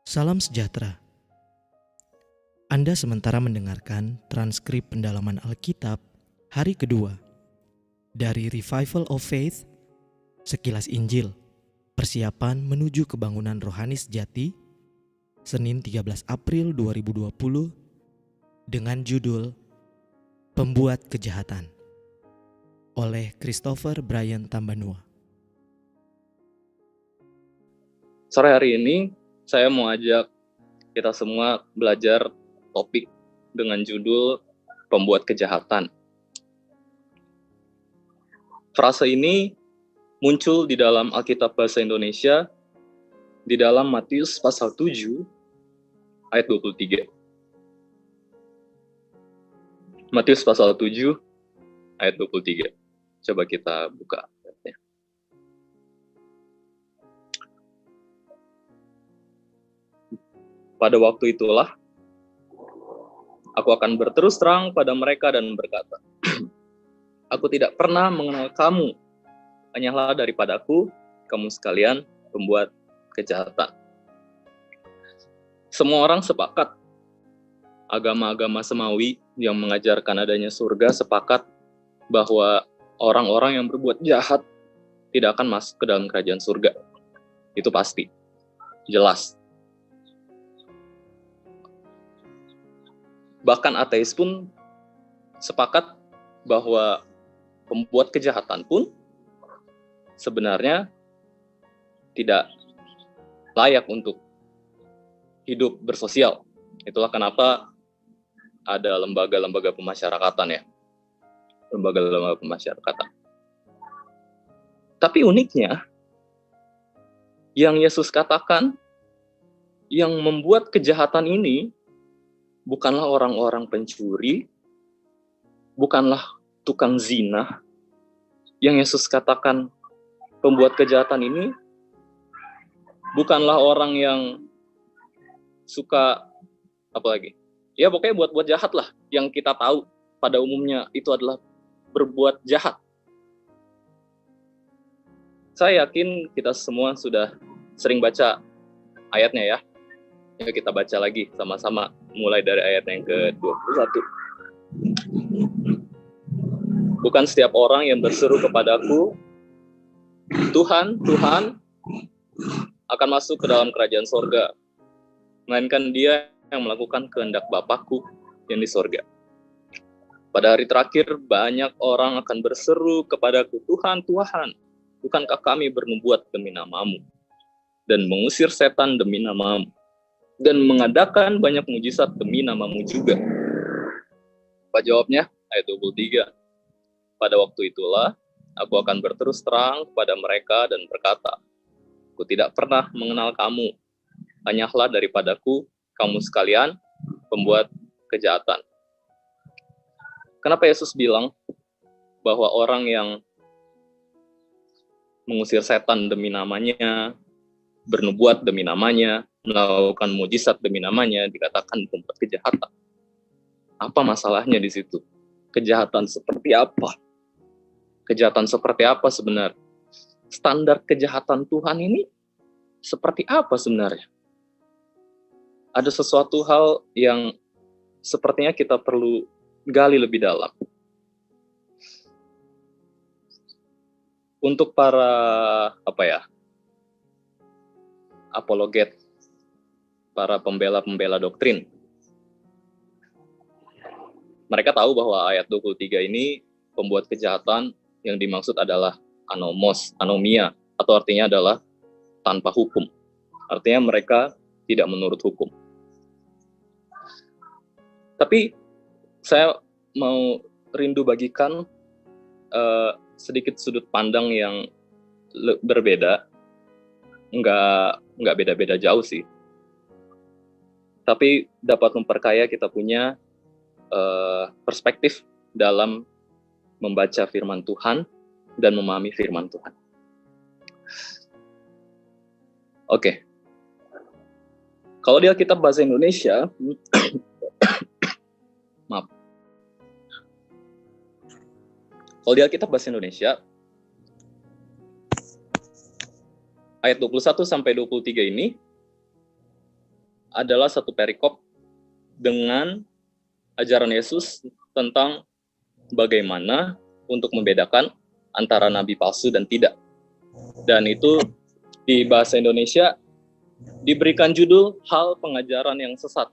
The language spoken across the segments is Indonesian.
Salam sejahtera. Anda sementara mendengarkan transkrip pendalaman Alkitab hari kedua dari Revival of Faith, Sekilas Injil, persiapan menuju kebangunan rohani sejati, Senin 13 April 2020, dengan judul Pembuat Kejahatan, oleh Christopher Brian Tambanua. Sore hari ini saya mau ajak kita semua belajar topik dengan judul Pembuat Kejahatan. Frase ini muncul di dalam Alkitab Bahasa Indonesia di dalam Matius pasal 7 ayat 23. Matius pasal 7 ayat 23. Coba kita buka ayatnya. Pada waktu itulah aku akan berterus terang pada mereka dan berkata, aku tidak pernah mengenal kamu, hanyalah daripadaku, kamu sekalian pembuat kejahatan. Semua orang sepakat, agama-agama semawi yang mengajarkan adanya surga sepakat bahwa orang-orang yang berbuat jahat tidak akan masuk ke dalam kerajaan surga. Itu pasti, jelas. Bahkan ateis pun sepakat bahwa pembuat kejahatan pun sebenarnya tidak layak untuk hidup bersosial. Itulah kenapa ada lembaga-lembaga pemasyarakatan ya. Lembaga-lembaga pemasyarakatan. Tapi uniknya, yang Yesus katakan, yang membuat kejahatan ini bukanlah orang-orang pencuri, bukanlah tukang zina. Yang Yesus katakan pembuat kejahatan ini bukanlah orang yang suka ya pokoknya buat jahat lah. Yang kita tahu pada umumnya itu adalah berbuat jahat. Saya yakin kita semua sudah sering baca ayatnya ya. Yuk kita baca lagi sama-sama mulai dari ayat yang ke-21. Bukan setiap orang yang berseru kepadaku, Tuhan, Tuhan, akan masuk ke dalam kerajaan sorga, melainkan dia yang melakukan kehendak Bapakku yang di sorga. Pada hari terakhir banyak orang akan berseru kepadaku, Tuhan, Tuhan, bukankah kami bernubuat demi namamu, dan mengusir setan demi namamu, dan mengadakan banyak mujizat demi namamu juga. Apa jawabnya? Ayat 23. Pada waktu itulah, aku akan berterus terang kepada mereka dan berkata, aku tidak pernah mengenal kamu, hanyalah daripadaku, kamu sekalian, pembuat kejahatan. Kenapa Yesus bilang bahwa orang yang mengusir setan demi namanya, bernubuat demi namanya, melakukan mujizat demi namanya, dikatakan pembuat kejahatan? Apa masalahnya di situ? Kejahatan seperti apa? Kejahatan seperti apa sebenarnya? Standar kejahatan Tuhan ini seperti apa sebenarnya? Ada sesuatu hal yang sepertinya kita perlu gali lebih dalam. Untuk para apologet, para pembela-pembela doktrin, mereka tahu bahwa ayat 23 ini pembuat kejahatan yang dimaksud adalah anomia, atau artinya adalah tanpa hukum. Artinya mereka tidak menurut hukum. Tapi saya mau rindu bagikan sedikit sudut pandang yang berbeda. Nggak beda-beda jauh sih. Tapi dapat memperkaya kita punya perspektif dalam membaca firman Tuhan dan memahami firman Tuhan. Oke. Kalau di Alkitab Bahasa Indonesia, maaf. Kalau di Alkitab Bahasa Indonesia, ayat 21 sampai 23 ini adalah satu perikop dengan ajaran Yesus tentang bagaimana untuk membedakan antara nabi palsu dan tidak. Dan itu di bahasa Indonesia diberikan judul hal pengajaran yang sesat.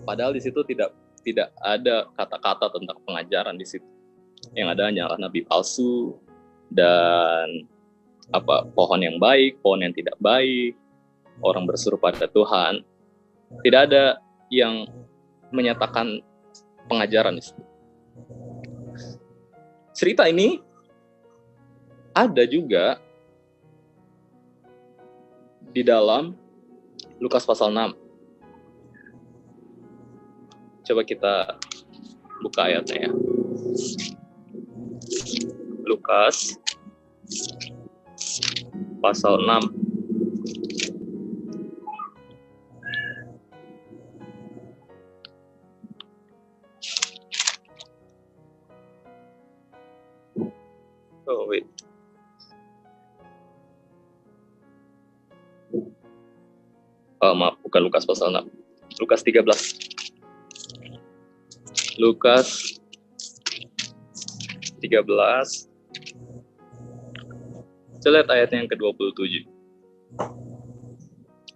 Padahal di situ tidak ada kata-kata tentang pengajaran di situ. Yang ada hanyalah nabi palsu dan pohon yang baik, pohon yang tidak baik, orang berseru pada Tuhan. Tidak ada yang menyatakan pengajaran di situ. Cerita ini ada juga di dalam Lukas pasal 6. Coba kita buka ayatnya ya. Lukas pasal 6. Oh, wait. Maaf, bukan Lukas pasal 6. Lukas 13. Lukas 13. Saya lihat ayatnya yang ke-27.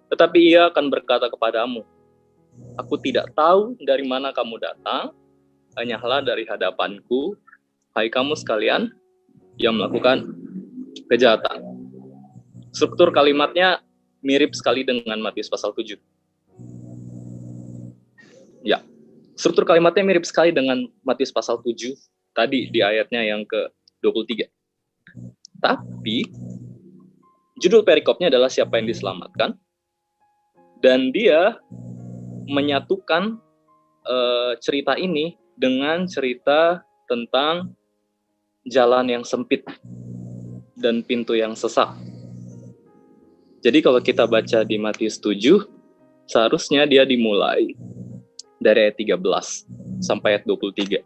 Tetapi ia akan berkata kepadamu, aku tidak tahu dari mana kamu datang, hanyalah dari hadapanku, hai kamu sekalian yang melakukan kejahatan. Struktur kalimatnya mirip sekali dengan Matius pasal 7. Ya, struktur kalimatnya mirip sekali dengan Matius pasal 7 tadi di ayatnya yang ke-23. Tapi judul perikopnya adalah siapa yang diselamatkan, dan dia menyatukan cerita ini dengan cerita tentang jalan yang sempit dan pintu yang sesak. Jadi kalau kita baca di Matius 7, seharusnya dia dimulai dari ayat 13 sampai ayat 23.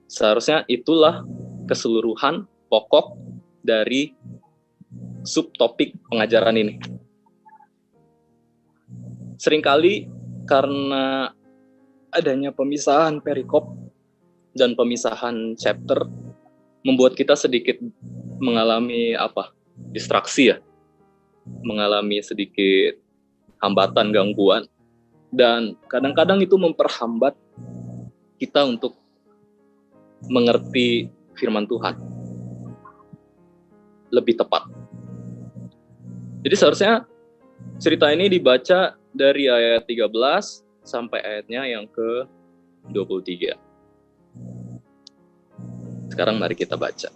Seharusnya itulah keseluruhan pokok dari subtopik pengajaran ini. Seringkali karena adanya pemisahan perikop dan pemisahan chapter membuat kita sedikit mengalami distraksi ya, mengalami sedikit hambatan, gangguan, dan kadang-kadang itu memperhambat kita untuk mengerti firman Tuhan lebih tepat. Jadi seharusnya cerita ini dibaca dari ayat 13 sampai ayatnya yang ke-23. Sekarang mari kita baca.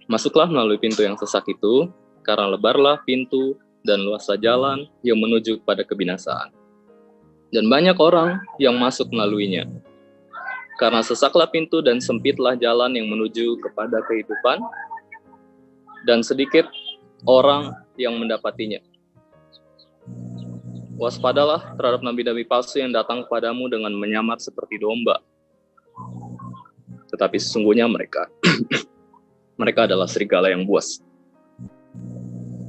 Masuklah melalui pintu yang sesak itu, karena lebarlah pintu dan luaslah jalan yang menuju kepada kebinasaan. Dan banyak orang yang masuk melaluinya. Karena sesaklah pintu dan sempitlah jalan yang menuju kepada kehidupan, dan sedikit orang yang mendapatinya. Waspadalah terhadap nabi-nabi palsu yang datang kepadamu dengan menyamar seperti domba. Tetapi sesungguhnya mereka adalah serigala yang buas.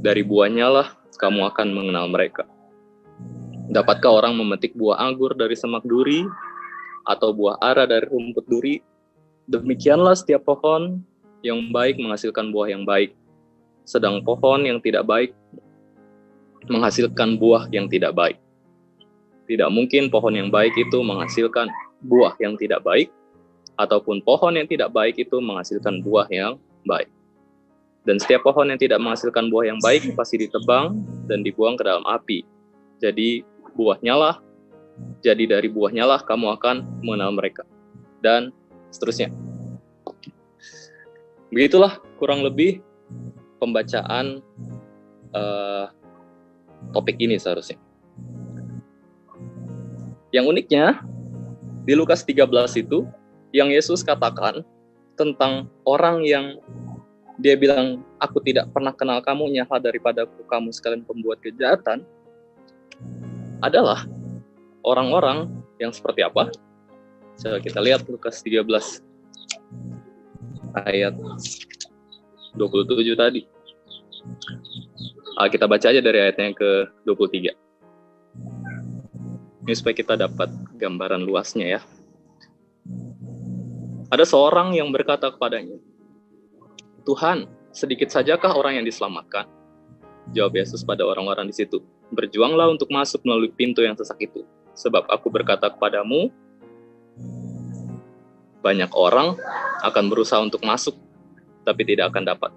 Dari buahnya lah kamu akan mengenal mereka. Dapatkah orang memetik buah anggur dari semak duri, atau buah ara dari rumput duri? Demikianlah setiap pohon yang baik menghasilkan buah yang baik, sedang pohon yang tidak baik menghasilkan buah yang tidak baik. Tidak mungkin pohon yang baik itu menghasilkan buah yang tidak baik, ataupun pohon yang tidak baik itu menghasilkan buah yang baik. Dan setiap pohon yang tidak menghasilkan buah yang baik pasti ditebang dan dibuang ke dalam api. Jadi dari buahnya lah kamu akan mengenal mereka. Dan seterusnya. Begitulah kurang lebih pembacaan topik ini seharusnya. Yang uniknya, di Lukas 13 itu, yang Yesus katakan tentang orang yang dia bilang, aku tidak pernah kenal kamu, nyala daripada kamu sekalian pembuat kejahatan, adalah orang-orang yang seperti apa? Coba kita lihat Lukas 13 ayat 27 tadi. Kita baca aja dari ayatnya yang ke-23. Ini supaya kita dapat gambaran luasnya ya. Ada seorang yang berkata kepadanya, "Tuhan, sedikit sajakah orang yang diselamatkan?" Jawab Yesus pada orang-orang di situ, "Berjuanglah untuk masuk melalui pintu yang sesak itu. Sebab aku berkata kepadamu, banyak orang akan berusaha untuk masuk, tapi tidak akan dapat.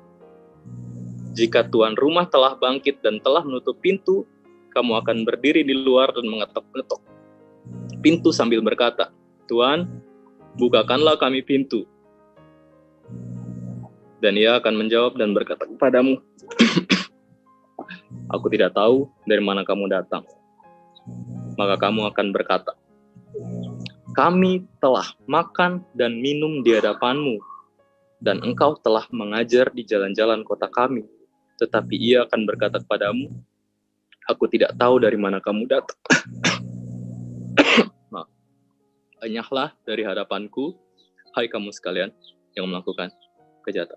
Jika tuan rumah telah bangkit dan telah menutup pintu, kamu akan berdiri di luar dan mengetok-ngetok pintu sambil berkata, 'Tuan, bukakanlah kami pintu.' Dan ia akan menjawab dan berkata kepadamu, 'Aku tidak tahu dari mana kamu datang.' Maka kamu akan berkata, 'Kami telah makan dan minum di hadapanmu, dan engkau telah mengajar di jalan-jalan kota kami.' Tetapi ia akan berkata kepadamu, 'Aku tidak tahu dari mana kamu datang.' Enyahlah dari hadapanku, hai kamu sekalian yang melakukan kejahatan."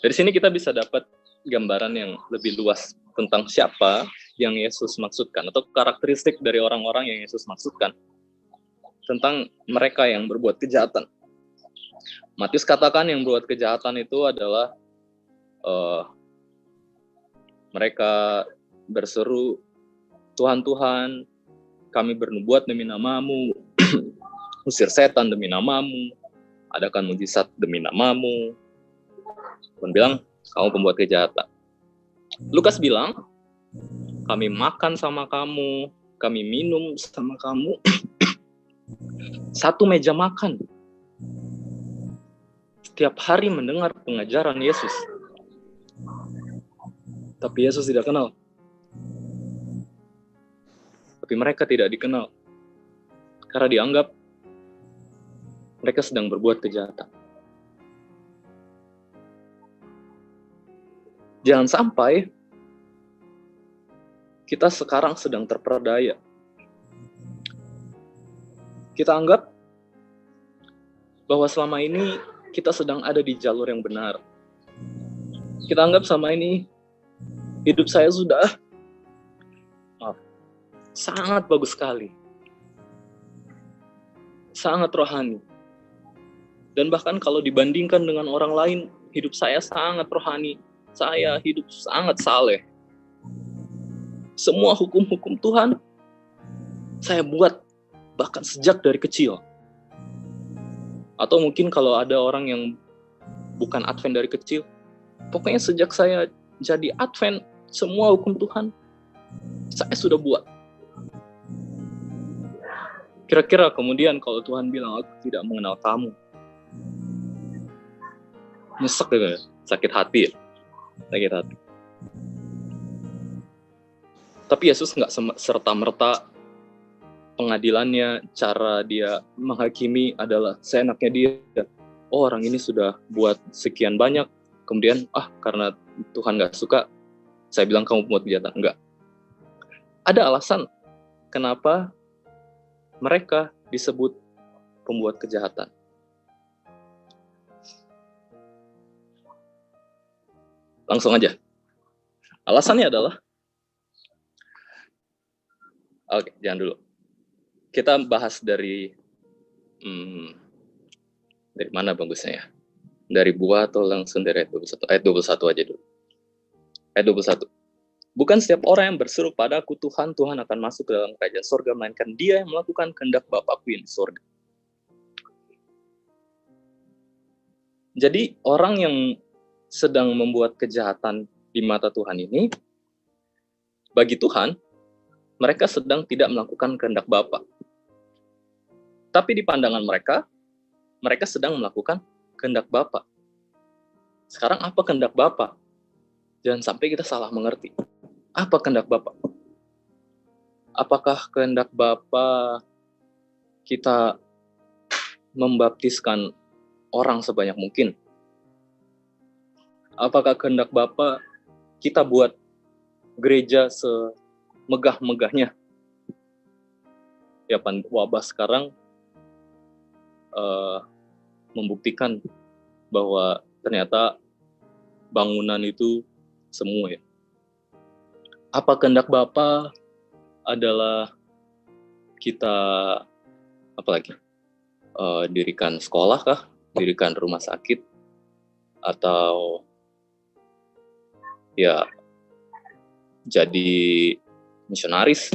Dari sini kita bisa dapat gambaran yang lebih luas tentang siapa yang Yesus maksudkan, atau karakteristik dari orang-orang yang Yesus maksudkan tentang mereka yang berbuat kejahatan. Matius katakan yang berbuat kejahatan itu adalah mereka berseru, "Tuhan, Tuhan, kami bernubuat demi namamu, usir setan demi namamu, adakan mujizat demi namamu." Tuhan bilang, kamu pembuat kejahatan. Lukas bilang, kami makan sama kamu, kami minum sama kamu, satu meja makan. Setiap hari mendengar pengajaran Yesus. Tapi Yesus tidak kenal. Tapi mereka tidak dikenal. Karena dianggap mereka sedang berbuat kejahatan. Jangan sampai kita sekarang sedang terperdaya. Kita anggap bahwa selama ini kita sedang ada di jalur yang benar. Kita anggap selama ini hidup saya sudah sangat bagus sekali. Sangat rohani. Dan bahkan kalau dibandingkan dengan orang lain, hidup saya sangat rohani. Saya hidup sangat saleh. Semua hukum-hukum Tuhan saya buat bahkan sejak dari kecil. Atau mungkin kalau ada orang yang bukan Advent dari kecil, pokoknya sejak saya jadi Advent, semua hukum Tuhan saya sudah buat. Kira-kira kemudian kalau Tuhan bilang, aku tidak mengenal kamu, nyesek ya, sakit hati ya. Sakit hati. Tapi Yesus nggak serta-merta pengadilannya, cara dia menghakimi adalah seenaknya dia. Oh, orang ini sudah buat sekian banyak, kemudian karena Tuhan nggak suka, saya bilang kamu pembuat kejahatan. Enggak. Ada alasan kenapa mereka disebut pembuat kejahatan. Langsung aja. Alasannya adalah, jangan dulu. Kita bahas dari mana bagusnya ya? Dari buah atau langsung dari ayat 21? Ayat 21 aja dulu. Ayat 21. Bukan setiap orang yang berseru padaku, Tuhan, Tuhan akan masuk ke dalam kerajaan sorga, melainkan dia yang melakukan kehendak Bapakku yang di sorga. Jadi orang yang sedang membuat kejahatan di mata Tuhan ini, bagi Tuhan, mereka sedang tidak melakukan kehendak Bapa. Tapi di pandangan mereka, mereka sedang melakukan kehendak Bapa. Sekarang apa kehendak Bapa? Jangan sampai kita salah mengerti. Apa kehendak Bapa? Apakah kehendak Bapa kita membaptiskan orang sebanyak mungkin? Apakah kehendak Bapa kita buat gereja semegah-megahnya? Ya, wabah sekarang membuktikan bahwa ternyata bangunan itu semua ya. Apa kehendak Bapa adalah kita dirikan sekolah kah, dirikan rumah sakit, atau ya jadi misionaris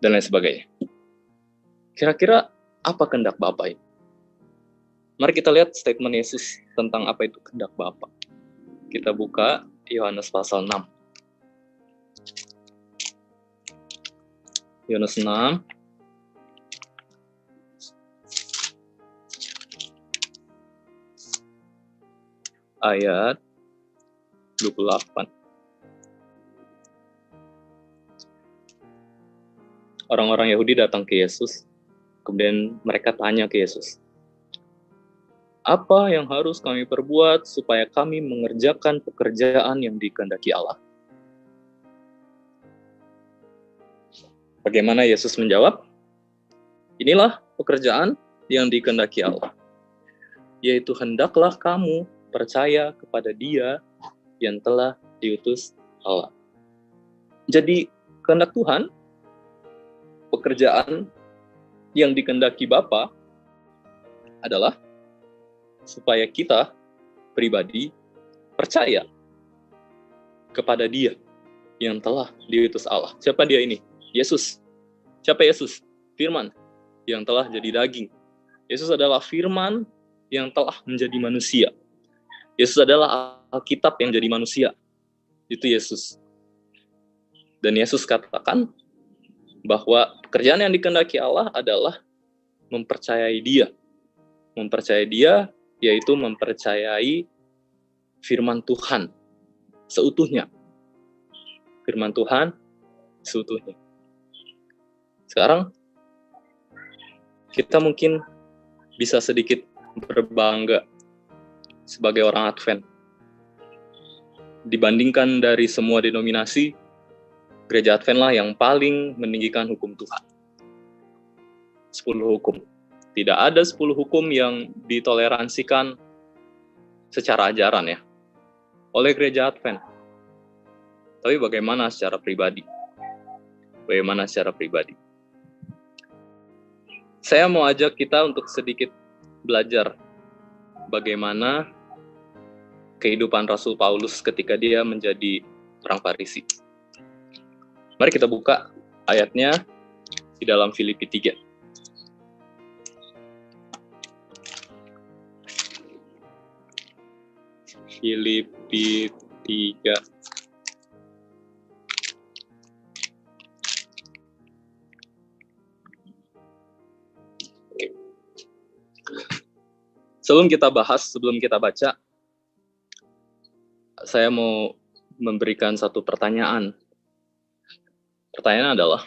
dan lain sebagainya. Kira-kira apa kehendak Bapa ini? Mari kita lihat statement Yesus tentang apa itu kehendak Bapa. Kita buka Yohanes pasal 6. Yohanes 6 ayat 28. Orang-orang Yahudi datang ke Yesus, kemudian mereka tanya ke Yesus, apa yang harus kami perbuat supaya kami mengerjakan pekerjaan yang dikehendaki Allah? Bagaimana Yesus menjawab? Inilah pekerjaan yang dikehendaki Allah, yaitu hendaklah kamu percaya kepada Dia yang telah diutus Allah. Jadi kehendak Tuhan, pekerjaan yang dikehendaki Bapa adalah supaya kita pribadi percaya kepada Dia yang telah diutus Allah. Siapa Dia ini? Yesus. Siapa Yesus? Firman yang telah jadi daging. Yesus adalah firman yang telah menjadi manusia. Yesus adalah Alkitab yang jadi manusia. Itu Yesus. Dan Yesus katakan bahwa pekerjaan yang dikehendaki Allah adalah mempercayai Dia. Mempercayai Dia yaitu mempercayai firman Tuhan seutuhnya. Firman Tuhan seutuhnya. Sekarang kita mungkin bisa sedikit berbangga sebagai orang Advent. Dibandingkan dari semua denominasi, Gereja Advent lah yang paling meninggikan hukum Tuhan. 10 hukum. Tidak ada 10 hukum yang ditoleransikan secara ajaran ya, oleh Gereja Advent. Tapi bagaimana secara pribadi? Bagaimana secara pribadi? Saya mau ajak kita untuk sedikit belajar bagaimana kehidupan Rasul Paulus ketika dia menjadi orang Farisi. Mari kita buka ayatnya di dalam Filipi 3. Filipi 3. Sebelum kita baca, saya mau memberikan satu pertanyaan. Pertanyaannya adalah,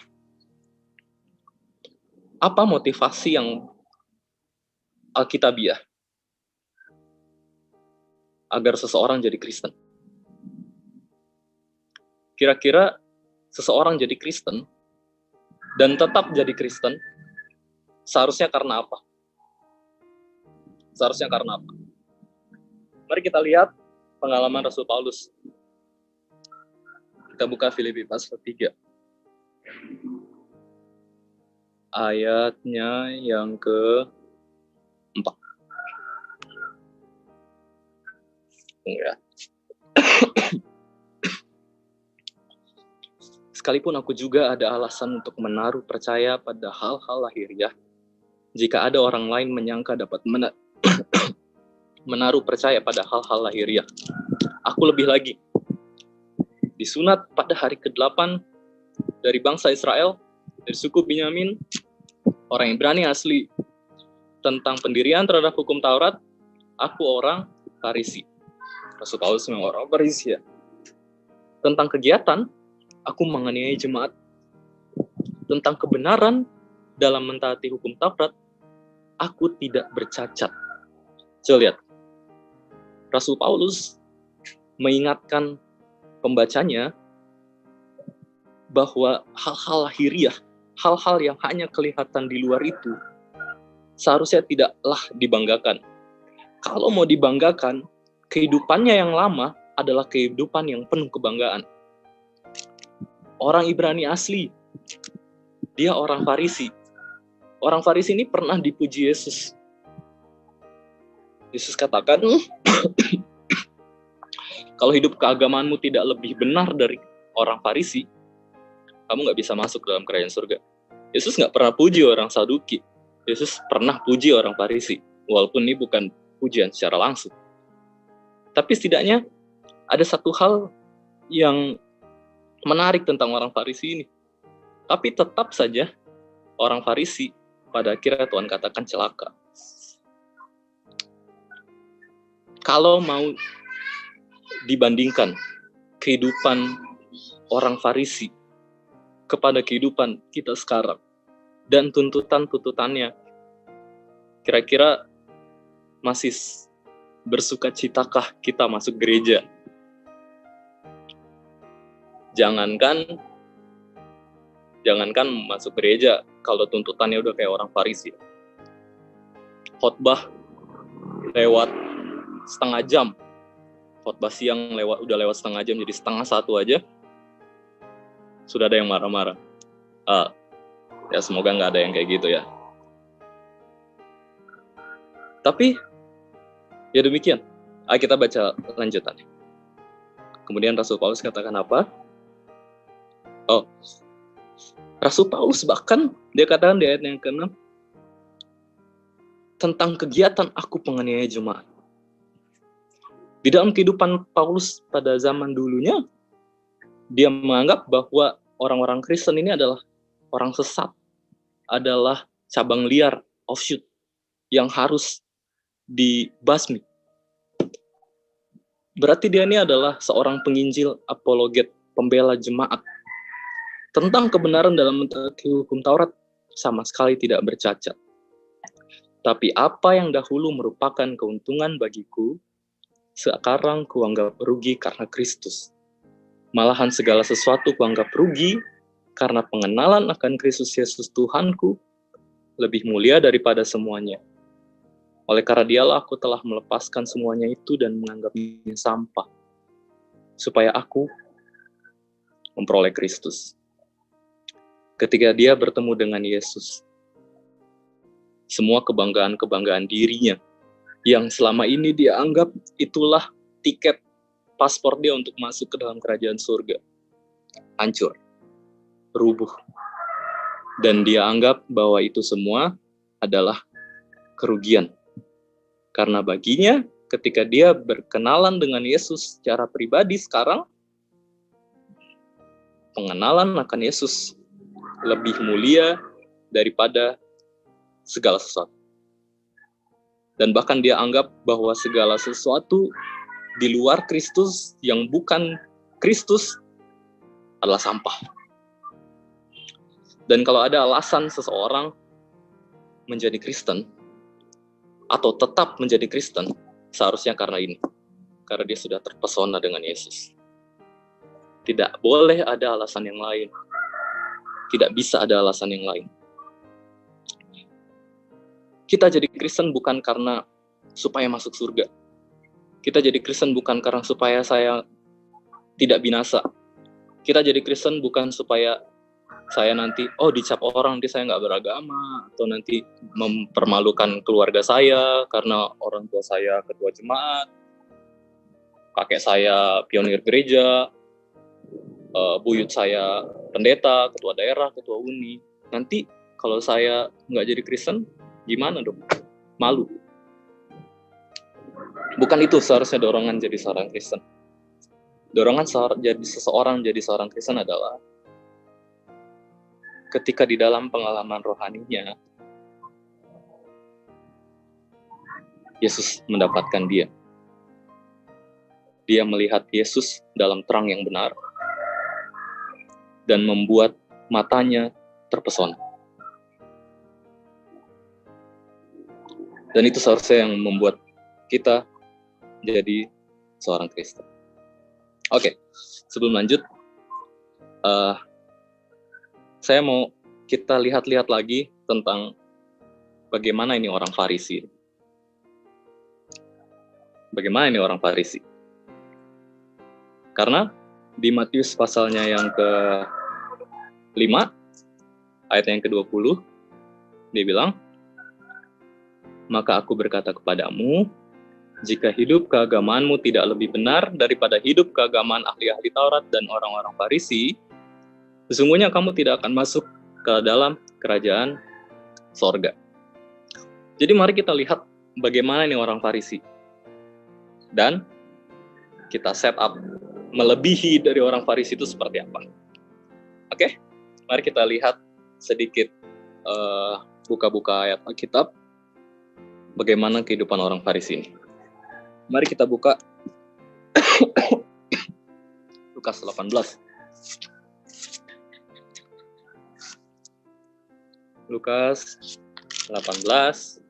apa motivasi yang alkitabiah agar seseorang jadi Kristen? Kira-kira seseorang jadi Kristen dan tetap jadi Kristen, seharusnya karena apa? Seharusnya karena apa? Mari kita lihat pengalaman Rasul Paulus. Kita buka Filipi pasal 3. Ayatnya yang ke-4. Ya. Sekalipun aku juga ada alasan untuk menaruh percaya pada hal-hal lahiriah, jika ada orang lain menyangka dapat menaruh percaya pada hal-hal lahiriah, aku lebih lagi. Disunat pada hari ke-8 dari bangsa Israel, dari suku Binyamin, orang Ibrani asli. Tentang pendirian terhadap hukum Taurat, aku orang Farisi. Rasul Paulus memang orang Farisi ya. Tentang kegiatan, aku menganiaya jemaat. Tentang kebenaran dalam mentaati hukum Taurat, aku tidak bercacat. Coba lihat. Rasul Paulus mengingatkan pembacanya bahwa hal-hal lahiriah, hal-hal yang hanya kelihatan di luar itu, seharusnya tidaklah dibanggakan. Kalau mau dibanggakan, kehidupannya yang lama adalah kehidupan yang penuh kebanggaan. Orang Ibrani asli, dia orang Farisi. Orang Farisi ini pernah dipuji Yesus. Yesus katakan, kalau hidup keagamaanmu tidak lebih benar dari orang Farisi, kamu nggak bisa masuk dalam kerajaan surga. Yesus nggak pernah puji orang Saduki. Yesus pernah puji orang Farisi, walaupun ini bukan pujian secara langsung. Tapi setidaknya ada satu hal yang menarik tentang orang Farisi ini. Tapi tetap saja orang Farisi pada akhirnya Tuhan katakan celaka. Kalau mau dibandingkan kehidupan orang Farisi kepada kehidupan kita sekarang dan tuntutan-tuntutannya, kira-kira masih bersukacitakah kita masuk gereja? Jangankan masuk gereja kalau tuntutannya udah kayak orang Farisi. Khotbah lewat setengah jam, khotbah siang udah lewat setengah jam, jadi setengah satu aja sudah ada yang marah-marah. Ya semoga nggak ada yang kayak gitu ya. Tapi ya demikian. Kita baca lanjutannya. Kemudian Rasul Paulus katakan apa? Rasul Paulus bahkan dia katakan di ayat yang ke-6 tentang kegiatan aku penganiaya jemaat. Di dalam kehidupan Paulus pada zaman dulunya, dia menganggap bahwa orang-orang Kristen ini adalah orang sesat, adalah cabang liar, offshoot, yang harus dibasmi. Berarti dia ini adalah seorang penginjil, apologet, pembela jemaat. Tentang kebenaran dalam mentaati hukum Taurat sama sekali tidak bercacat. Tapi apa yang dahulu merupakan keuntungan bagiku, sekarang kuanggap rugi karena Kristus. Malahan segala sesuatu kuanggap rugi karena pengenalan akan Kristus Yesus Tuhanku lebih mulia daripada semuanya. Oleh karena dialah aku telah melepaskan semuanya itu dan menganggapnya sampah, supaya aku memperoleh Kristus. Ketika dia bertemu dengan Yesus, semua kebanggaan-kebanggaan dirinya yang selama ini dia anggap itulah tiket paspor dia untuk masuk ke dalam kerajaan surga, hancur, rubuh. Dan dia anggap bahwa itu semua adalah kerugian. Karena baginya ketika dia berkenalan dengan Yesus secara pribadi sekarang, pengenalan akan Yesus lebih mulia daripada segala sesuatu. Dan bahkan dia anggap bahwa segala sesuatu di luar Kristus yang bukan Kristus adalah sampah. Dan kalau ada alasan seseorang menjadi Kristen atau tetap menjadi Kristen, seharusnya karena ini. Karena dia sudah terpesona dengan Yesus. Tidak boleh ada alasan yang lain. Tidak bisa ada alasan yang lain. Kita jadi Kristen bukan karena supaya masuk surga. Kita jadi Kristen bukan karena supaya saya tidak binasa. Kita jadi Kristen bukan supaya saya nanti, dicap orang nanti saya nggak beragama, atau nanti mempermalukan keluarga saya karena orang tua saya ketua jemaat, kakek saya pionir gereja, buyut saya pendeta, ketua daerah, ketua uni. Nanti kalau saya nggak jadi Kristen, gimana dong? Malu. Bukan itu seharusnya dorongan jadi seorang Kristen. Dorongan seseorang jadi seorang Kristen adalah ketika di dalam pengalaman rohaninya, Yesus mendapatkan dia. Dia melihat Yesus dalam terang yang benar dan membuat matanya terpesona. Dan itu seharusnya yang membuat kita jadi seorang Kristen. Oke, sebelum lanjut, saya mau kita lihat-lihat lagi tentang bagaimana ini orang Farisi. Bagaimana ini orang Farisi? Karena di Matius pasalnya yang ke-5, ayat yang ke-20, dia bilang, "Maka aku berkata kepadamu, jika hidup keagamaanmu tidak lebih benar daripada hidup keagamaan ahli-ahli Taurat dan orang-orang Farisi, sesungguhnya kamu tidak akan masuk ke dalam kerajaan sorga." Jadi mari kita lihat bagaimana nih orang Farisi. Dan kita set up melebihi dari orang Farisi itu seperti apa. Oke, mari kita lihat sedikit buka-buka ayat Alkitab bagaimana kehidupan orang Farisi ini. Mari kita buka Lukas 18. Lukas 18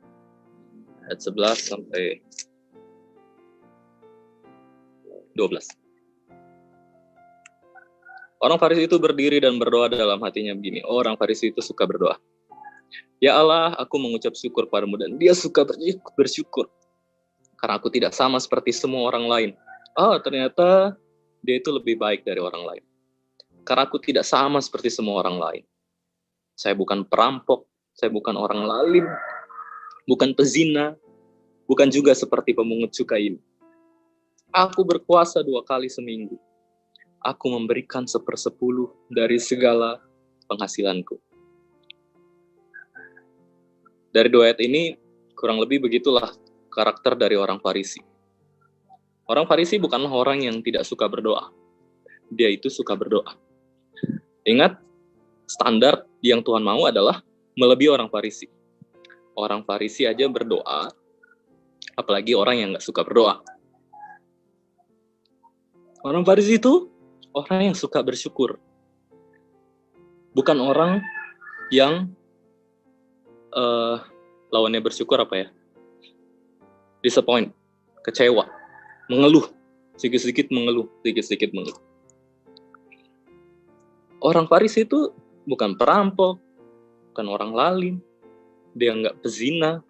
ayat 11 sampai 12. Orang Farisi itu berdiri dan berdoa dalam hatinya begini. Orang Farisi itu suka berdoa. "Ya Allah, aku mengucap syukur padamu," dan dia suka bersyukur. "Karena aku tidak sama seperti semua orang lain." Ternyata dia itu lebih baik dari orang lain. "Karena aku tidak sama seperti semua orang lain. Saya bukan perampok, saya bukan orang lalim, bukan pezina, bukan juga seperti pemungut cukai ini. Aku berpuasa 2 kali seminggu. Aku memberikan 1/10 dari segala penghasilanku." Dari 2 ayat ini, kurang lebih begitulah karakter dari orang Farisi. Orang Farisi bukanlah orang yang tidak suka berdoa. Dia itu suka berdoa. Ingat, standar yang Tuhan mau adalah melebihi orang Farisi. Orang Farisi aja berdoa, apalagi orang yang nggak suka berdoa. Orang Farisi itu orang yang suka bersyukur. Bukan orang yang lawannya bersyukur apa ya? Disappoint, kecewa, mengeluh, sedikit-sedikit mengeluh. Orang Farisi itu bukan perampok, bukan orang lalim, dia nggak pezina,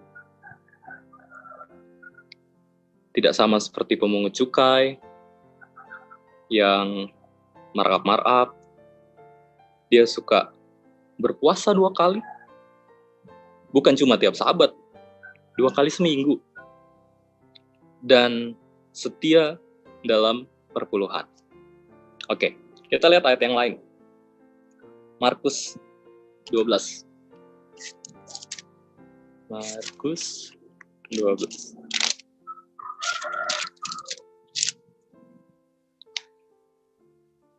tidak sama seperti pemungut cukai yang marap-marap. Dia suka berpuasa 2 kali, bukan cuma tiap Sabat, 2 kali seminggu, dan setia dalam perpuluhan. Oke, kita lihat ayat yang lain. Markus 12. Markus 12.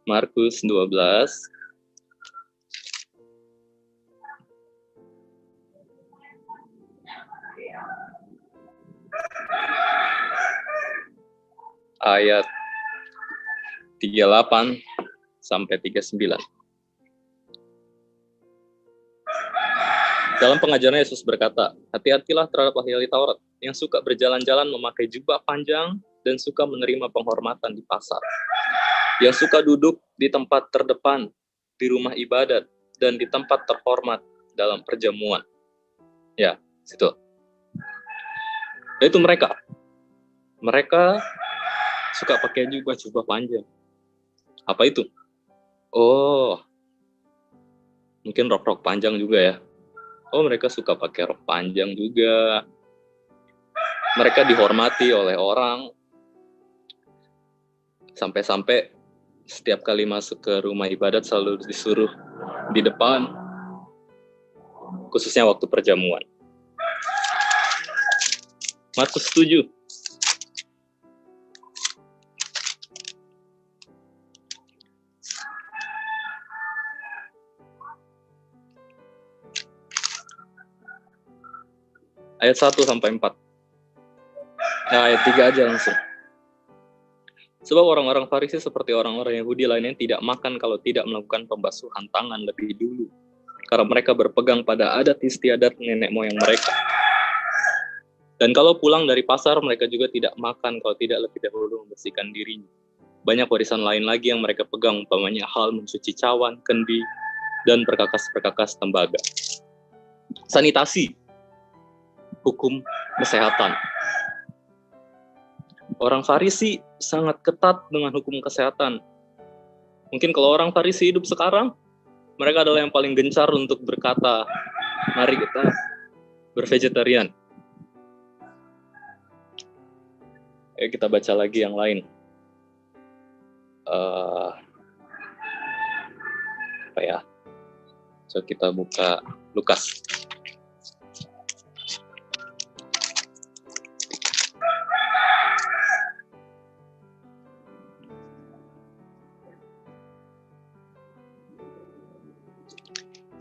Markus 12. Ayat 38 sampai 39. Dalam pengajarannya Yesus berkata, "Hati-hatilah terhadap ahli Taurat yang suka berjalan-jalan memakai jubah panjang dan suka menerima penghormatan di pasar, yang suka duduk di tempat terdepan di rumah ibadat dan di tempat terhormat dalam perjamuan." Ya, situ. Itu mereka. Mereka suka pakai jubah panjang. Apa itu? Mungkin rok-rok panjang juga ya. Mereka suka pakai rok panjang juga. Mereka dihormati oleh orang. Sampai-sampai setiap kali masuk ke rumah ibadat selalu disuruh di depan. Khususnya waktu perjamuan. Markus 7. Ayat 1 sampai 4. Ayat 3 aja langsung. "Sebab orang-orang Farisi seperti orang-orang Yahudi lainnya tidak makan kalau tidak melakukan pembasuhan tangan lebih dulu, karena mereka berpegang pada adat istiadat nenek moyang mereka. Dan kalau pulang dari pasar, mereka juga tidak makan kalau tidak lebih dahulu membersihkan dirinya. Banyak warisan lain lagi yang mereka pegang, umpamanya hal mencuci cawan, kendi, dan perkakas-perkakas tembaga." Sanitasi, hukum kesehatan. Orang Farisi sangat ketat dengan hukum kesehatan. Mungkin kalau orang Farisi hidup sekarang, mereka adalah yang paling gencar untuk berkata, mari kita bervegetarian. Kita baca lagi yang lain. Apa ya? So kita buka Lukas.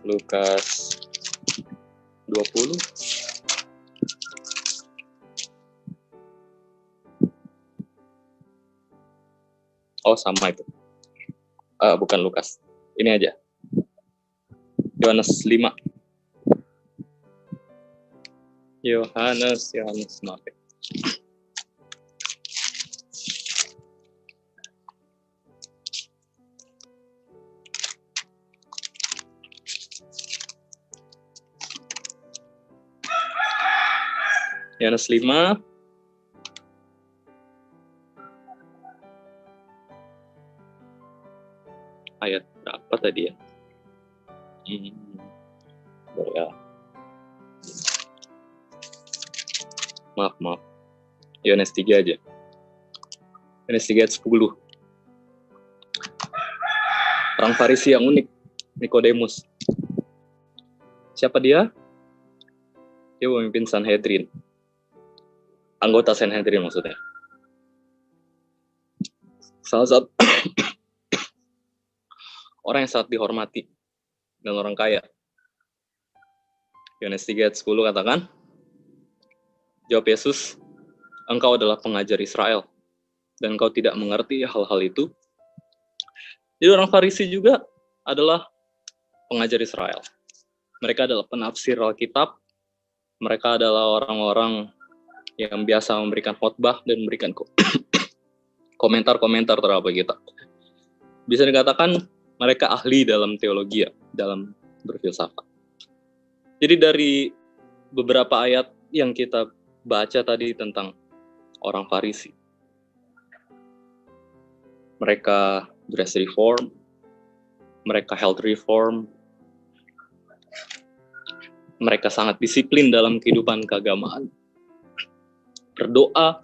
Lukas 20. Oh, sama itu. Bukan Lukas. Ini aja. Yohanes 5. Yohanes, maaf ya. Yohanes 5 ayat berapa tadi ya? Ya. Maaf. Yohanes 3 aja. Yohanes 3 ayat 10. Orang Farisi yang unik, Nikodemus. Siapa dia? Dia pemimpin Sanhedrin. Anggota Sanhedrin maksudnya. Salah satu orang yang sangat dihormati dan orang kaya. Yohanes 3 ayat 10 katakan, jawab Yesus, engkau adalah pengajar Israel, dan engkau tidak mengerti hal-hal itu. Jadi orang Farisi juga adalah pengajar Israel. Mereka adalah penafsir Alkitab. Mereka adalah orang-orang yang biasa memberikan khotbah dan memberikan komentar-komentar terhadap kita. Bisa dikatakan mereka ahli dalam teologi, dalam berfilsafat. Jadi dari beberapa ayat yang kita baca tadi tentang orang Farisi, mereka dress reform, mereka health reform, mereka sangat disiplin dalam kehidupan keagamaan, berdoa,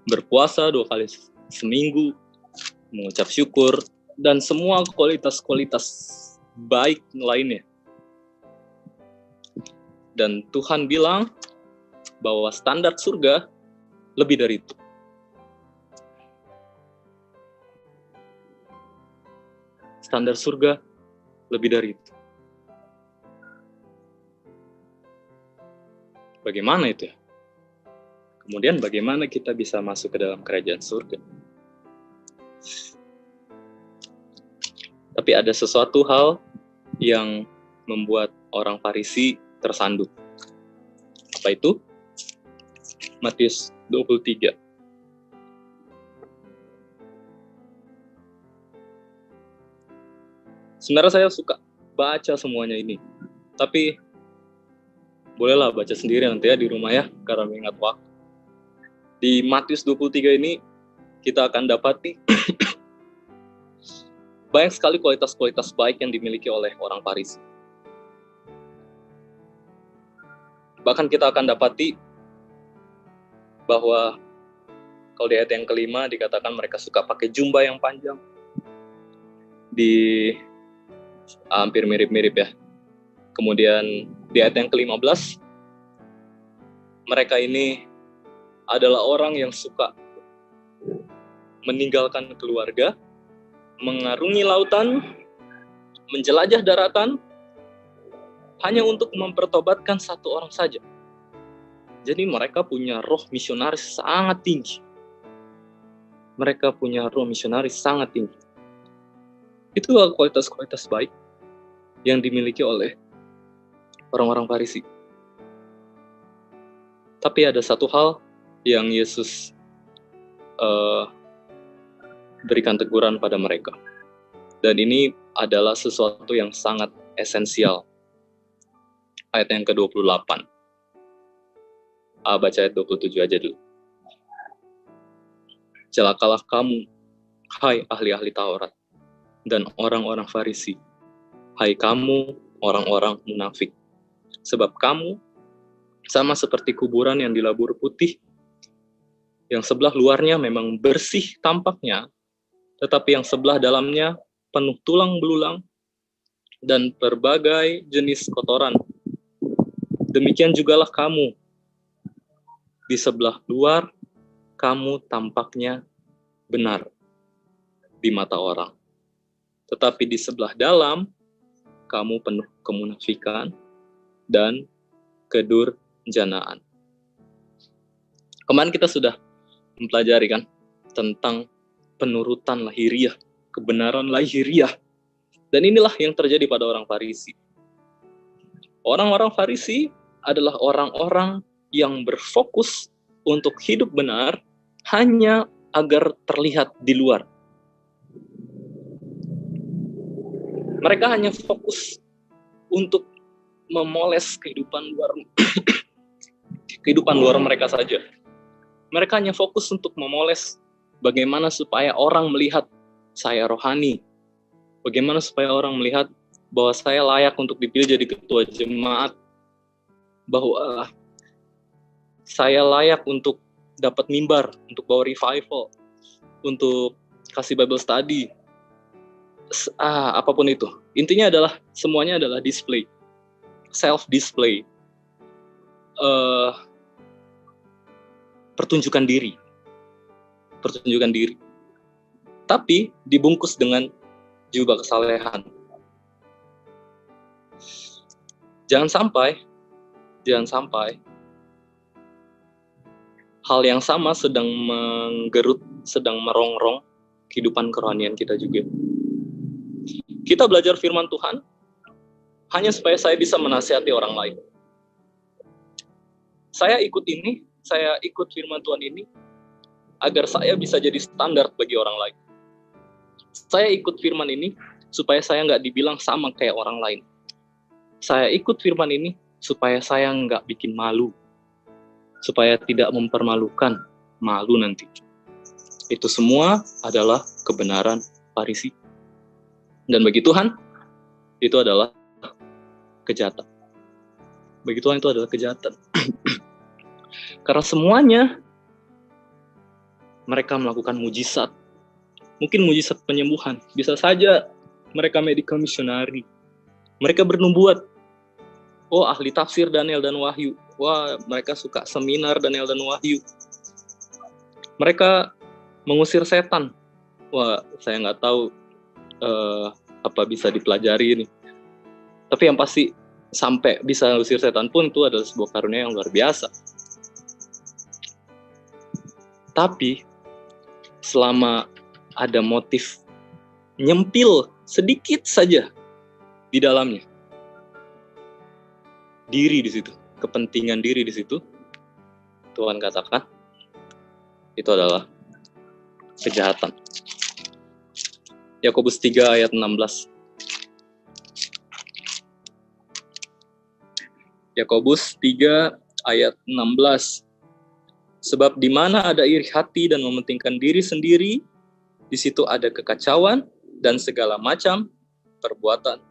berpuasa 2 kali seminggu, mengucap syukur, dan semua kualitas-kualitas baik lainnya. Dan Tuhan bilang bahwa standar surga lebih dari itu. Standar surga lebih dari itu. Bagaimana itu ya? Kemudian bagaimana kita bisa masuk ke dalam kerajaan surga? Tapi ada sesuatu hal yang membuat orang Farisi tersandung. Apa itu? Matius 23. Sebenarnya saya suka baca semuanya ini. Tapi bolehlah baca sendiri nanti ya di rumah ya, karena mengingat waktu. Di Matius 23 ini kita akan dapati banyak sekali kualitas-kualitas baik yang dimiliki oleh orang Farisi. Bahkan kita akan dapati bahwa kalau di ayat yang kelima dikatakan mereka suka pakai jubah yang panjang. Di hampir mirip-mirip ya. Kemudian di ayat yang ke-15 mereka ini adalah orang yang suka meninggalkan keluarga, mengarungi lautan, menjelajah daratan, hanya untuk mempertobatkan satu orang saja. Jadi mereka punya roh misionaris sangat tinggi. Mereka punya roh misionaris sangat tinggi. Itulah kualitas-kualitas baik yang dimiliki oleh orang-orang Farisi. Tapi ada satu hal yang Yesus berikan teguran pada mereka. Dan ini adalah sesuatu yang sangat esensial. Ayat yang ke-28. Baca ayat 27 aja dulu. Celakalah kamu, hai ahli-ahli Taurat, dan orang-orang Farisi, hai kamu orang-orang munafik. Sebab kamu sama seperti kuburan yang dilabur putih, yang sebelah luarnya memang bersih tampaknya, tetapi yang sebelah dalamnya penuh tulang belulang dan berbagai jenis kotoran. Demikian jugalah kamu. Di sebelah luar, kamu tampaknya benar di mata orang. Tetapi di sebelah dalam, kamu penuh kemunafikan dan kedurjanaan. Kemarin kita sudah mempelajari kan tentang penurutan lahiriah, kebenaran lahiriah. Dan inilah yang terjadi pada orang Farisi. Orang-orang Farisi adalah orang-orang yang berfokus untuk hidup benar hanya agar terlihat di luar. Mereka hanya fokus untuk memoles kehidupan luar mereka saja. Mereka hanya fokus untuk memoles bagaimana supaya orang melihat saya rohani. Bagaimana supaya orang melihat bahwa saya layak untuk dipilih jadi ketua jemaat. Bahwa saya layak untuk dapat mimbar, untuk bawa revival, untuk kasih Bible study, apapun itu. Intinya adalah semuanya adalah display, self-display, pertunjukan diri. Tapi dibungkus dengan jubah kesalehan. Jangan sampai hal yang sama sedang menggerut, sedang merongrong kehidupan kerohanian kita juga. Kita belajar firman Tuhan hanya supaya saya bisa menasihati orang lain. Saya ikut firman Tuhan ini agar saya bisa jadi standar bagi orang lain. Saya ikut firman ini supaya saya nggak dibilang sama kayak orang lain. Saya ikut firman ini supaya saya nggak bikin malu, supaya tidak mempermalukan, malu nanti. Itu semua adalah kebenaran Farisi. Dan bagi Tuhan, itu adalah kejahatan. Bagi Tuhan itu adalah kejahatan. Karena semuanya mereka melakukan mujizat. Mungkin mujizat penyembuhan. Bisa saja mereka medical missionary. Mereka bernubuat. Oh, ahli tafsir Daniel dan Wahyu. Wah, mereka suka seminar Daniel dan Wahyu. Mereka mengusir setan. Wah, saya nggak tahu apa bisa dipelajari ini. Tapi yang pasti sampai bisa mengusir setan pun itu adalah sebuah karunia yang luar biasa. Tapi selama ada motif nyempil sedikit saja di dalamnya, diri di situ, kepentingan diri di situ, Tuhan katakan itu adalah kejahatan. Yakobus 3 ayat 16. Yakobus 3 ayat 16. Sebab di mana ada iri hati dan mementingkan diri sendiri, di situ ada kekacauan dan segala macam perbuatan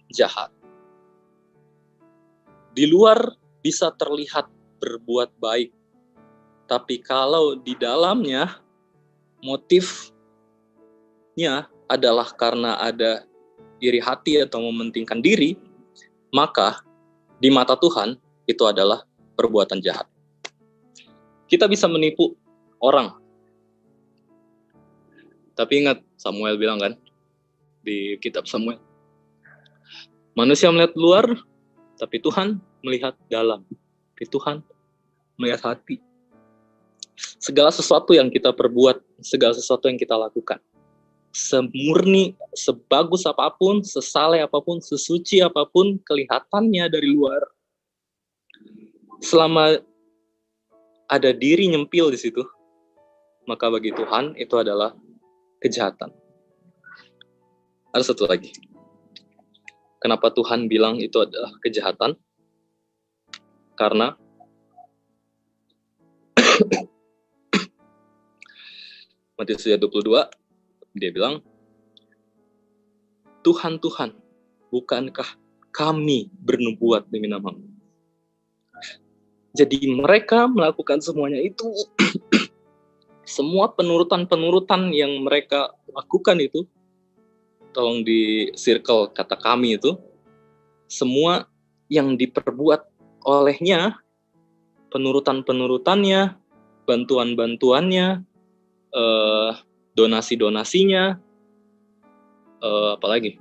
jahat. Di luar bisa terlihat berbuat baik, tapi kalau di dalamnya motifnya adalah karena ada iri hati atau mementingkan diri, maka di mata Tuhan itu adalah perbuatan jahat. Kita bisa menipu orang. Tapi ingat, Samuel bilang kan di kitab Samuel, manusia melihat luar, tapi Tuhan melihat dalam. Tapi Tuhan melihat hati. Segala sesuatu yang kita perbuat, segala sesuatu yang kita lakukan, semurni, sebagus apapun, sesaleh apapun, sesuci apapun kelihatannya dari luar, selama ada diri nyempil di situ, maka bagi Tuhan itu adalah kejahatan. Ada satu lagi. Kenapa Tuhan bilang itu adalah kejahatan? Karena Matius ayat 22, dia bilang, Tuhan, Tuhan, bukankah kami bernubuat demi nama-Mu? Jadi mereka melakukan semuanya itu, semua penurutan yang mereka lakukan itu, tolong di circle kata kami itu, semua yang diperbuat olehnya, penurutannya, bantuannya, donasi-donasinya, apalagi,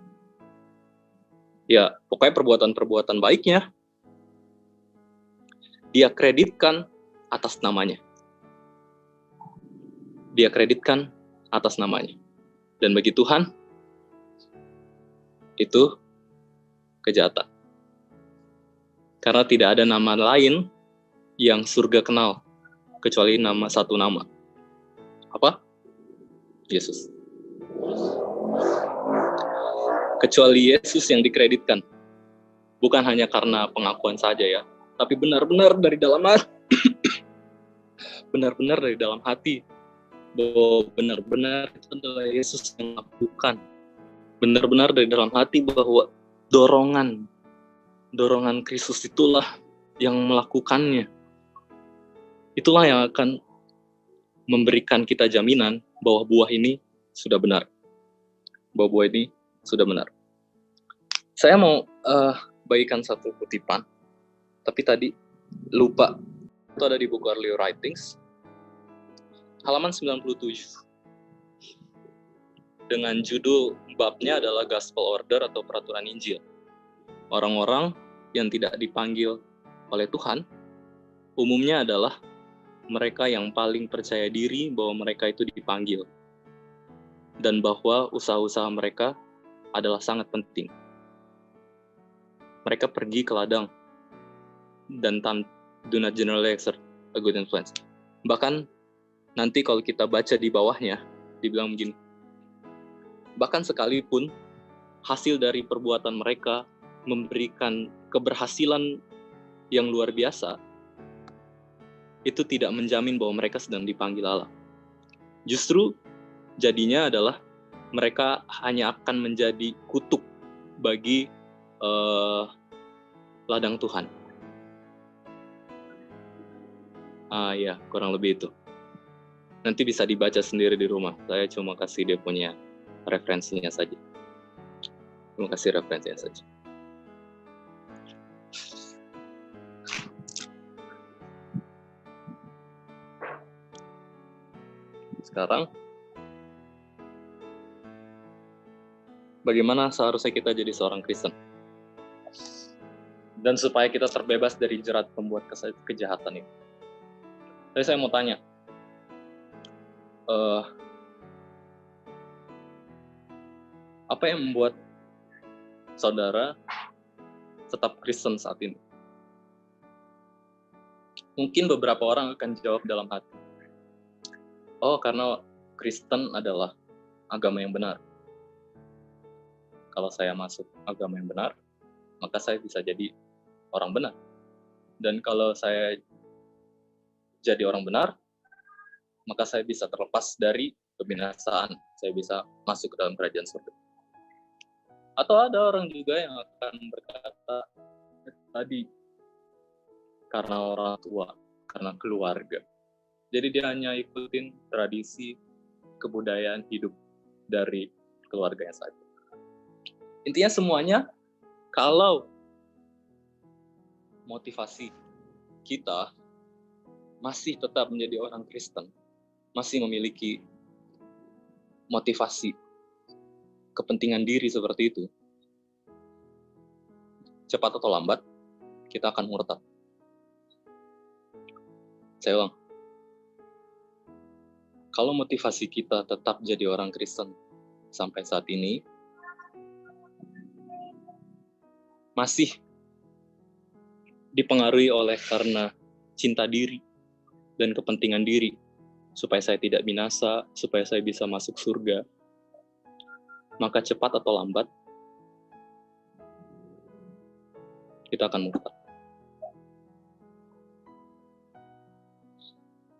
ya pokoknya perbuatan-perbuatan baiknya, dia kreditkan atas namanya. Dan bagi Tuhan, itu kejahatan. Karena tidak ada nama lain yang surga kenal, kecuali satu nama. Apa? Yesus. Kecuali Yesus yang dikreditkan. Bukan hanya karena pengakuan saja ya, tapi benar-benar dari dalam hati. Benar-benar dari dalam hati. Bahwa benar-benar itu adalah Yesus yang melakukan. Benar-benar dari dalam hati bahwa dorongan Kristus itulah yang melakukannya. Itulah yang akan memberikan kita jaminan bahwa buah ini sudah benar. Saya mau bagikan satu kutipan, tapi tadi lupa. Itu ada di buku Early Writings, halaman 97. Dengan judul babnya adalah Gospel Order atau Peraturan Injil. Orang-orang yang tidak dipanggil oleh Tuhan, umumnya adalah mereka yang paling percaya diri bahwa mereka itu dipanggil. Dan bahwa usaha-usaha mereka adalah sangat penting. Mereka pergi ke ladang dan do not generally exert a good influence. Bahkan nanti kalau kita baca di bawahnya, dibilang begini, bahkan sekalipun hasil dari perbuatan mereka memberikan keberhasilan yang luar biasa, itu tidak menjamin bahwa mereka sedang dipanggil Allah. Justru jadinya adalah mereka hanya akan menjadi kutuk bagi ladang Tuhan. Ya, kurang lebih itu. Nanti bisa dibaca sendiri di rumah. Saya cuma kasih dia punya referensinya saja. Sekarang, bagaimana seharusnya kita jadi seorang Kristen? Dan supaya kita terbebas dari jerat pembuat kejahatan itu. Tapi saya mau tanya, apa yang membuat saudara tetap Kristen saat ini? Mungkin beberapa orang akan jawab dalam hati, karena Kristen adalah agama yang benar. Kalau saya masuk agama yang benar, maka saya bisa jadi orang benar. Dan kalau saya jadi orang benar, maka saya bisa terlepas dari kebinasaan. Saya bisa masuk ke dalam kerajaan surga. Atau ada orang juga yang akan berkata, tadi, karena orang tua, karena keluarga. Jadi dia hanya ikutin tradisi, kebudayaan hidup dari keluarganya saja. Intinya semuanya, kalau motivasi kita masih tetap menjadi orang Kristen, masih memiliki motivasi kepentingan diri seperti itu, cepat atau lambat kita akan murtad. Saya ulang, kalau motivasi kita tetap jadi orang Kristen sampai saat ini, masih dipengaruhi oleh karena cinta diri dan kepentingan diri, supaya saya tidak binasa, supaya saya bisa masuk surga, maka cepat atau lambat kita akan murtad.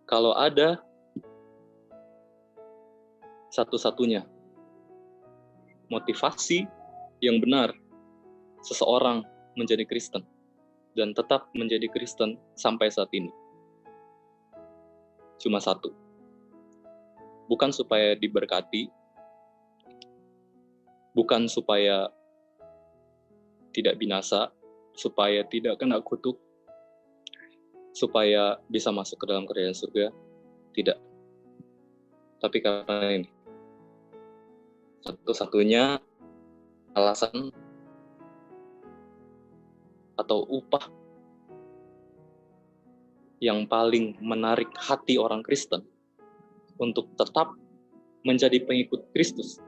Kalau ada satu-satunya motivasi yang benar seseorang menjadi Kristen dan tetap menjadi Kristen sampai saat ini. Cuma satu. Bukan supaya diberkati, bukan supaya tidak binasa, supaya tidak kena kutuk, supaya bisa masuk ke dalam kerajaan surga. Tidak. Tapi karena ini, satu-satunya alasan atau upah yang paling menarik hati orang Kristen untuk tetap menjadi pengikut Kristus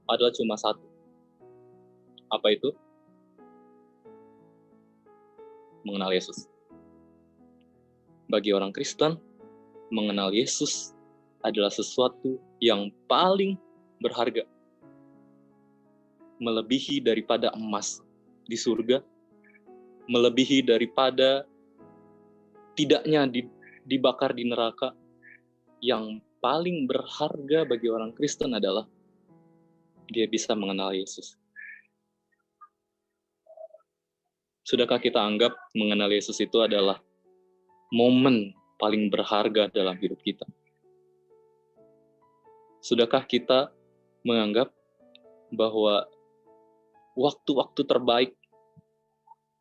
adalah cuma satu. Apa itu? Mengenal Yesus. Bagi orang Kristen, mengenal Yesus adalah sesuatu yang paling berharga, melebihi daripada emas di surga, melebihi daripada tidaknya dibakar di neraka. Yang paling berharga bagi orang Kristen adalah dia bisa mengenal Yesus. Sudahkah kita anggap mengenal Yesus itu adalah momen paling berharga dalam hidup kita? Sudahkah kita menganggap bahwa waktu-waktu terbaik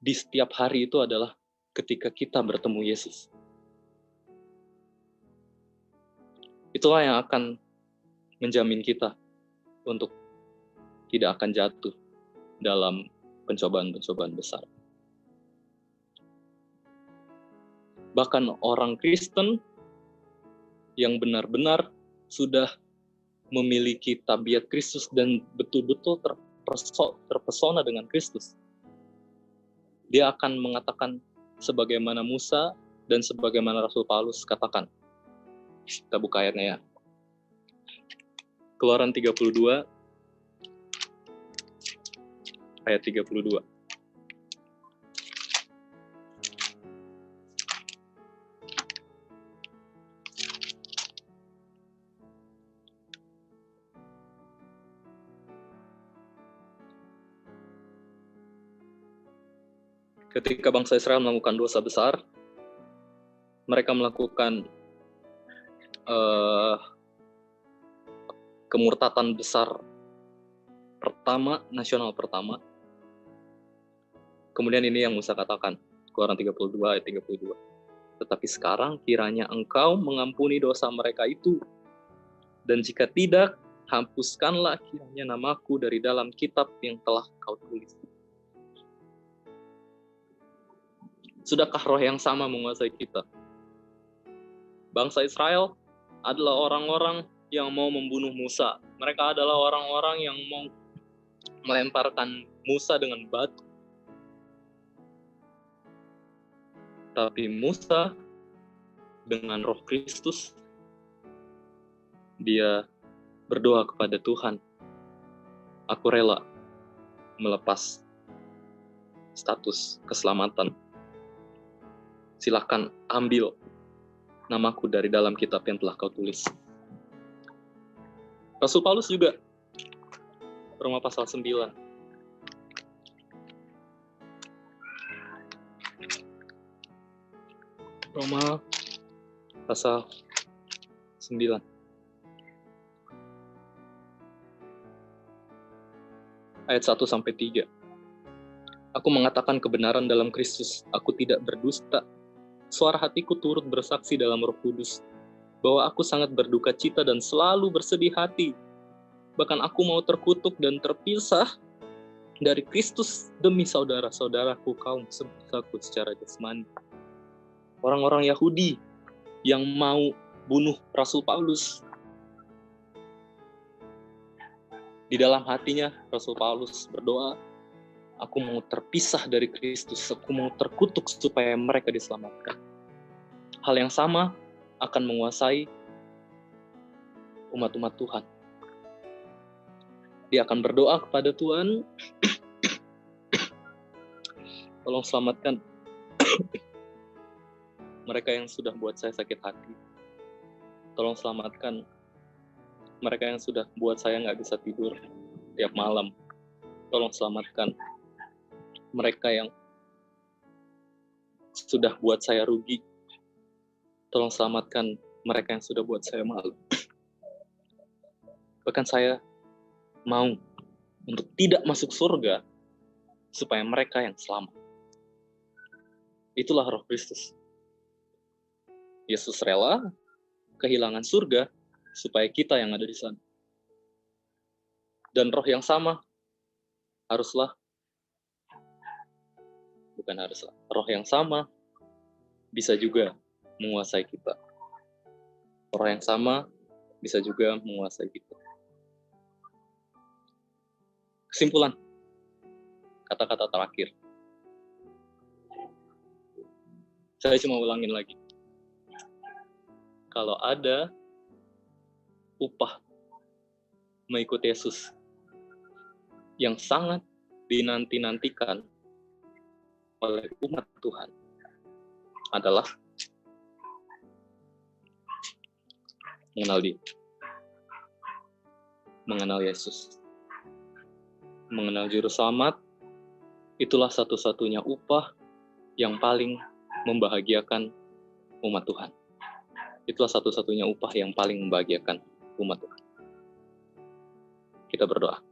di setiap hari itu adalah ketika kita bertemu Yesus? Itulah yang akan menjamin kita untuk tidak akan jatuh dalam pencobaan-pencobaan besar. Bahkan orang Kristen yang benar-benar sudah memiliki tabiat Kristus dan betul-betul terpesona dengan Kristus, dia akan mengatakan sebagaimana Musa dan sebagaimana Rasul Paulus katakan. Kita buka ayatnya ya. Keluaran 32 ayat 32. Ketika bangsa Israel melakukan dosa besar, mereka melakukan kemurtatan besar pertama, nasional pertama. Kemudian ini yang Musa katakan, Keluaran 32 ayat 32. Tetapi sekarang kiranya engkau mengampuni dosa mereka itu, dan jika tidak, hapuskanlah kiranya namaku dari dalam kitab yang telah kau tulis. Sudahkah roh yang sama menguasai kita? Bangsa Israel adalah orang-orang yang mau membunuh Musa. Mereka adalah orang-orang yang mau melemparkan Musa dengan batu. Tapi Musa dengan roh Kristus, dia berdoa kepada Tuhan, aku rela melepas status keselamatan. Silakan ambil namaku dari dalam kitab yang telah kau tulis. Rasul Paulus juga, Roma pasal 9. Roma pasal 9. Ayat 1-3. Aku mengatakan kebenaran dalam Kristus, aku tidak berdusta. Suara hatiku turut bersaksi dalam Roh Kudus bahwa aku sangat berduka cita dan selalu bersedih hati. Bahkan aku mau terkutuk dan terpisah dari Kristus demi saudara-saudaraku kaum sebangsaku secara jasmani. Orang-orang Yahudi yang mau bunuh Rasul Paulus. Di dalam hatinya Rasul Paulus berdoa, aku mau terpisah dari Kristus, aku mau terkutuk supaya mereka diselamatkan. Hal yang sama akan menguasai umat-umat Tuhan. Dia akan berdoa kepada Tuhan, tolong selamatkan mereka yang sudah buat saya sakit hati. Tolong selamatkan mereka yang sudah buat saya nggak bisa tidur tiap malam. Tolong selamatkan mereka yang sudah buat saya rugi. Tolong selamatkan mereka yang sudah buat saya malu. Bahkan saya mau untuk tidak masuk surga supaya mereka yang selamat. Itulah Roh Kristus. Yesus rela kehilangan surga supaya kita yang ada di sana. Dan roh yang sama roh yang sama bisa juga menguasai kita. Roh yang sama bisa juga menguasai kita. Kesimpulan, kata-kata terakhir. Saya cuma ulangin lagi. Kalau ada upah mengikuti Yesus yang sangat dinanti-nantikan oleh umat Tuhan adalah mengenal Dia, mengenal Yesus, mengenal Juru Selamat. Itulah satu-satunya upah yang paling membahagiakan umat Tuhan. Itulah satu-satunya upah yang paling membahagiakan umat Tuhan. Kita berdoa.